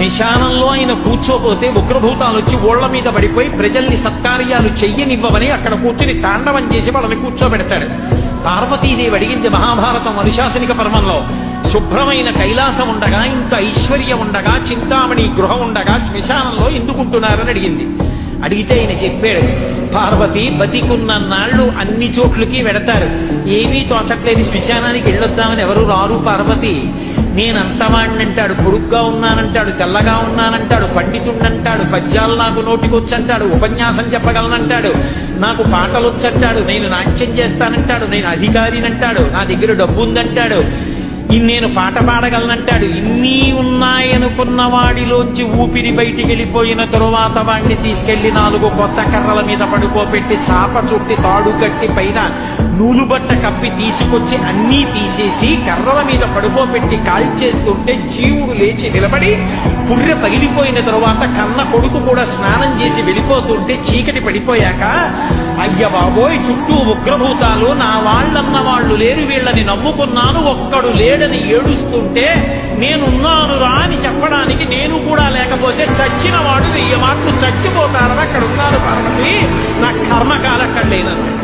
శ్మశానంలో ఆయన కూర్చోపోతే ఉగ్రభూతాలు వచ్చి ఓళ్ల మీద పడిపోయి ప్రజల్ని సత్కార్యాలు చెయ్యనివ్వవని అక్కడ కూర్చుని తాండవం చేసి వాళ్ళని కూర్చోబెడతాడు. పార్వతీదేవి అడిగింది మహాభారతం అనుశాసనిక పర్వంలో, శుభ్రమైన కైలాసం ఉండగా, ఇంత ఐశ్వర్యం ఉండగా, చింతామణి గృహం ఉండగా శ్మశానంలో ఎందుకుంటున్నారని అడిగింది. అడిగితే ఆయన చెప్పాడు, పార్వతి బతికున్న నాళ్ళు అన్ని చోట్లకి వెడతారు, ఏమీ తోచట్లేదు, శ్మశానానికి వెళ్ళొద్దామని ఎవరు రారు పార్వతి. నేనంతవాణ్ణంటాడు, పొడుగ్గా ఉన్నానంటాడు, తెల్లగా ఉన్నానంటాడు, పండితుణ్ణంటాడు, పద్యాలు నాకు నోటికొచ్చంటాడు, ఉపన్యాసం చెప్పగలనంటాడు, నాకు పాటలొచ్చంటాడు, నేను నాట్యం చేస్తానంటాడు, నేను అధికారినంటాడు, నా దగ్గర డబ్బు ఉందంటాడు, నేను పాట పాడగలనంటాడు. ఇన్ని ఉన్నాయనుకున్న వాడిలోంచి ఊపిరి బయటికి వెళ్ళిపోయిన తరువాత వాడిని తీసుకెళ్లి 4 కొత్త కర్రల మీద పడుకోబెట్టి చాప చుట్టి తాడు కట్టి పైన నూలుబట్ట కప్పి తీసుకొచ్చి అన్నీ తీసేసి కర్రల మీద పడుకోబెట్టి కాల్చేస్తుంటే జీవుడు లేచి నిలబడి పుర్రె పగిలిపోయిన తరువాత కన్న కొడుకు కూడా స్నానం చేసి వెళ్ళిపోతుంటే చీకటి పడిపోయాక, అయ్య బాబోయ్ చుట్టూ ఉగ్రభూతాలు, నా వాళ్ళన్న వాళ్ళు లేరు, వీళ్ళని నమ్ముకున్నాను, ఒక్కడు లేడని ఏడుస్తుంటే నేనున్నాను రా అని చెప్పడానికి నేను కూడా లేకపోతే చచ్చిన వాడు 1000 మాటలు చచ్చిపోతారని అక్కడ ఉన్నారు పార్వతి, నా కర్మకాలక్కడ లేనన్నాడు.